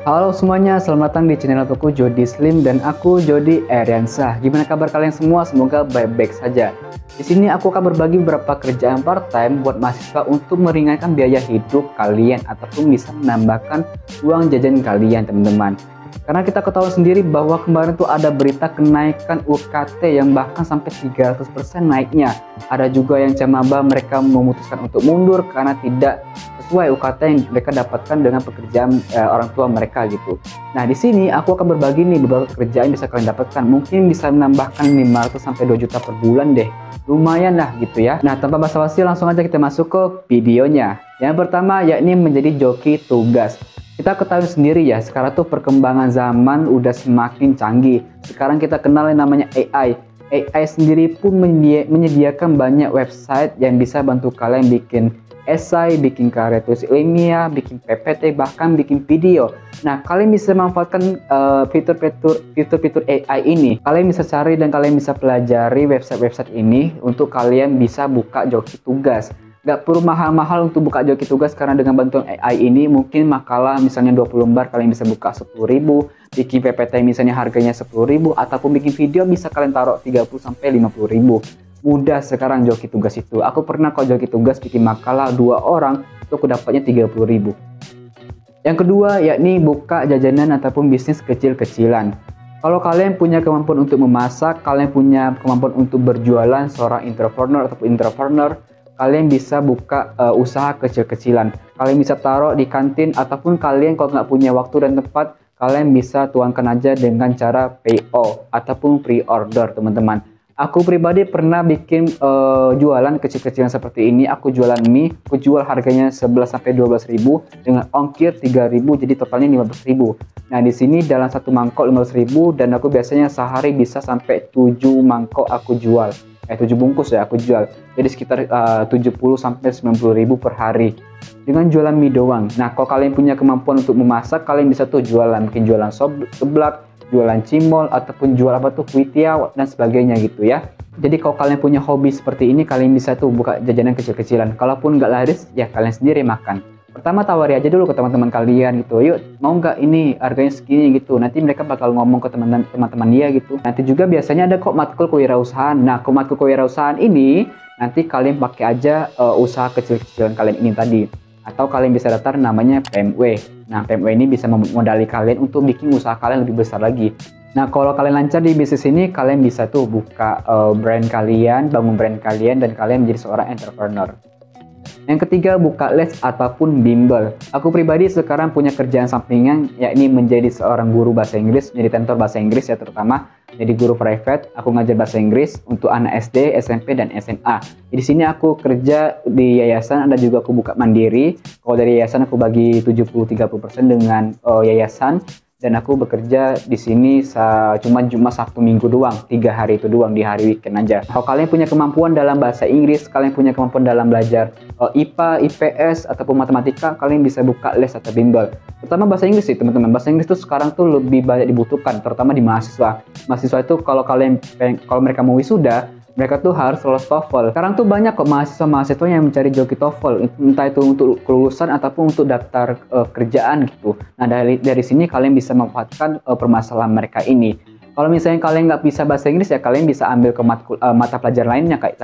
Halo semuanya, selamat datang di channel aku Jody Slim dan aku Jody Eriansah. Gimana kabar kalian semua? Semoga baik-baik saja. Di sini aku akan berbagi beberapa kerjaan part-time buat mahasiswa untuk meringankan biaya hidup kalian ataupun bisa menambahkan uang jajan kalian, teman-teman. Karena kita ketahui sendiri bahwa kemarin tuh ada berita kenaikan UKT yang bahkan sampai 300% naiknya. Ada juga yang camaba mereka memutuskan untuk mundur karena tidak sesuai UKT yang mereka dapatkan dengan pekerjaan orang tua mereka gitu. Nah, di sini aku akan berbagi nih beberapa pekerjaan yang bisa kalian dapatkan. Mungkin bisa menambahkan 500 sampai 2 juta per bulan deh. Lumayan lah gitu ya. Nah, tanpa basa-basi langsung aja kita masuk ke videonya. Yang pertama yakni menjadi joki tugas. Kita ketahui sendiri ya, sekarang tuh perkembangan zaman udah semakin canggih. Sekarang kita kenal yang namanya AI. AI sendiri pun menyediakan banyak website yang bisa bantu kalian bikin esai, bikin karya tulis ilmiah, bikin PPT, bahkan bikin video. Nah, kalian bisa memanfaatkan fitur-fitur AI ini. Kalian bisa cari dan kalian bisa pelajari website-website ini untuk kalian bisa buka joki tugas. Gak perlu mahal-mahal untuk buka joki tugas karena dengan bantuan AI ini mungkin makalah misalnya 20 lembar kalian bisa buka 10.000, bikin PPT misalnya harganya 10.000, ataupun bikin video bisa kalian taruh 30 sampai 50.000. Mudah sekarang joki tugas itu. Aku pernah kok joki tugas bikin makalah 2 orang itu aku dapatnya 30.000. Yang kedua yakni buka jajanan ataupun bisnis kecil-kecilan. Kalau kalian punya kemampuan untuk memasak, kalian punya kemampuan untuk berjualan, seorang entrepreneur ataupun entrepreneur, kalian bisa buka usaha kecil-kecilan. Kalian bisa taruh di kantin ataupun kalian kalau nggak punya waktu dan tempat, kalian bisa tuangkan aja dengan cara PO ataupun pre-order, teman-teman. Aku pribadi pernah bikin jualan kecil-kecilan seperti ini. Aku jualan mie, aku jual harganya 11 sampai 12.000 dengan ongkir 3.000, jadi totalnya 15.000. Nah, di sini dalam satu mangkok 15.000 dan aku biasanya sehari bisa sampai 7 mangkok aku jual. 7 bungkus ya aku jual. Jadi sekitar 70 sampai 90.000 per hari dengan jualan mie doang. Nah, kalau kalian punya kemampuan untuk memasak, kalian bisa tuh jualan, mungkin jualan seblak, jualan cimol, ataupun jual apa tuh kuitiau dan sebagainya gitu ya. Jadi kalau kalian punya hobi seperti ini, kalian bisa tuh buka jajanan kecil-kecilan. Kalaupun nggak laris, ya kalian sendiri makan. Pertama tawari aja dulu ke teman-teman kalian gitu. Yuk, mau nggak ini harganya segini gitu. Nanti mereka bakal ngomong ke teman-teman dia gitu. Nanti juga biasanya ada kok matkul kewirausahaan. Nah, ke matkul kewirausahaan ini nanti kalian pakai aja usaha kecil-kecilan kalian ini tadi. Atau kalian bisa daftar namanya PMW. Nah, PMW ini bisa memodali kalian untuk bikin usaha kalian lebih besar lagi. Nah, kalau kalian lancar di bisnis ini, kalian bisa tuh buka brand kalian, bangun brand kalian, dan kalian menjadi seorang entrepreneur. Yang ketiga, buka les ataupun bimbel. Aku pribadi sekarang punya kerjaan sampingan, yakni menjadi seorang guru bahasa Inggris, menjadi tentor bahasa Inggris ya, terutama jadi guru private. Aku ngajar bahasa Inggris untuk anak SD, SMP, dan SMA. Di sini aku kerja di yayasan, ada juga aku buka mandiri. Kalau dari yayasan aku bagi 70-30% dengan yayasan. Dan aku bekerja di sini cuma Sabtu Minggu doang, 3 hari itu doang, di hari weekend aja. Kalau kalian punya kemampuan dalam bahasa Inggris, kalian punya kemampuan dalam belajar IPA, IPS, ataupun matematika, kalian bisa buka les atau bimbel. Terutama bahasa Inggris sih teman-teman. Bahasa Inggris tuh sekarang tuh lebih banyak dibutuhkan, terutama di mahasiswa. Mahasiswa itu kalau mereka mau wisuda, mereka tuh harus lolos TOEFL. Sekarang tuh banyak kok mahasiswa yang mencari joki TOEFL, entah itu untuk kelulusan ataupun untuk daftar kerjaan gitu. Nah, dari sini kalian bisa memanfaatkan permasalahan mereka ini. Kalau misalnya kalian nggak bisa bahasa Inggris ya kalian bisa ambil ke mata pelajaran lainnya kayak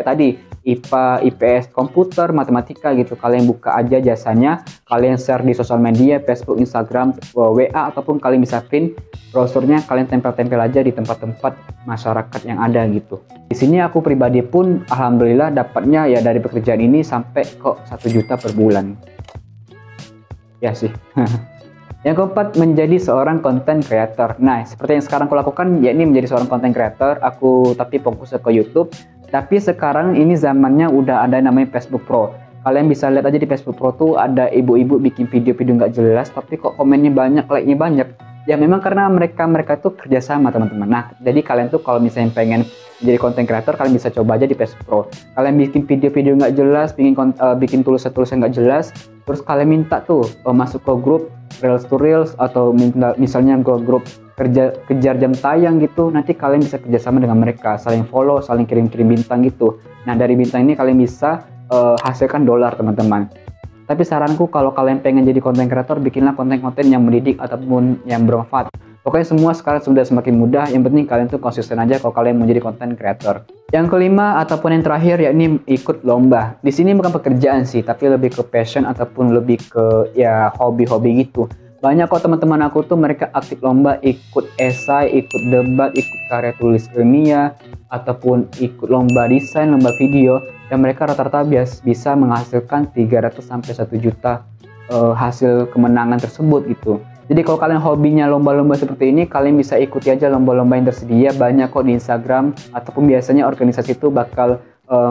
tadi IPA, IPS, komputer, matematika gitu. Kalian buka aja jasanya, kalian share di sosial media, Facebook, Instagram, WA, ataupun kalian bisa print brosurnya, kalian tempel-tempel aja di tempat-tempat masyarakat yang ada gitu. Di sini aku pribadi pun alhamdulillah dapatnya ya dari pekerjaan ini sampai kok 1 juta per bulan. Ya sih. Yang keempat, menjadi seorang content creator. Nah, seperti yang sekarang aku lakukan, yakni menjadi seorang content creator. Aku tapi fokus ke YouTube. Tapi sekarang ini zamannya udah ada namanya Facebook Pro. Kalian bisa lihat aja di Facebook Pro tuh ada ibu-ibu bikin video-video nggak jelas, tapi kok komennya banyak, like-nya banyak. Ya memang karena mereka tuh kerjasama teman-teman. Nah, jadi kalian tuh kalau misalnya pengen jadi content creator, kalian bisa coba aja di Facebook Pro. Kalian bikin video-video nggak jelas, bikin tulisan-tulisan nggak jelas, terus kalian minta tuh masuk ke grup Reels to Reels atau misalnya ke grup kejar jam tayang gitu. Nanti kalian bisa kerjasama dengan mereka, saling follow, saling kirim-kirim bintang gitu. Nah, dari bintang ini kalian bisa hasilkan dolar teman-teman. Tapi saranku kalau kalian pengen jadi konten kreator, bikinlah konten-konten yang mendidik ataupun yang bermanfaat. Pokoknya semua sekarang sudah semakin mudah, yang penting kalian tuh konsisten aja kalau kalian mau jadi konten kreator. Yang kelima ataupun yang terakhir yakni ikut lomba. Di sini bukan pekerjaan sih, tapi lebih ke passion ataupun lebih ke ya hobi-hobi gitu. Banyak kok teman-teman aku tuh mereka aktif lomba, ikut esai, ikut debat, ikut karya tulis ilmiah, ataupun ikut lomba desain, lomba video, dan mereka rata-rata bisa menghasilkan 300 sampai 1 juta hasil kemenangan tersebut gitu. Jadi kalau kalian hobinya lomba-lomba seperti ini, kalian bisa ikuti aja lomba-lomba yang tersedia, banyak kok di Instagram, ataupun biasanya organisasi itu bakal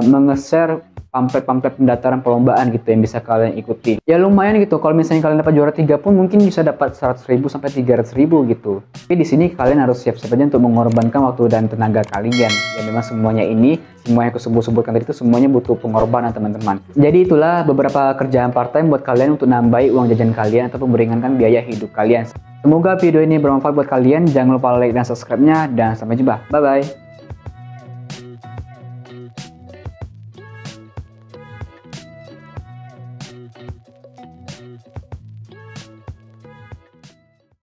menge-share pamflet-pamflet pendaftaran perlombaan gitu yang bisa kalian ikuti. Ya lumayan gitu, kalau misalnya kalian dapat juara 3 pun mungkin bisa dapat 100.000 sampai 300.000 gitu. Tapi di sini kalian harus siap-siap aja untuk mengorbankan waktu dan tenaga kalian. Ya memang semuanya ini, semua yang aku sebutkan tadi itu semuanya butuh pengorbanan teman-teman. Jadi itulah beberapa kerjaan part-time buat kalian untuk nambahi uang jajan kalian ataupun meringankan biaya hidup kalian. Semoga video ini bermanfaat buat kalian. Jangan lupa like dan subscribe-nya dan sampai jumpa. Bye-bye.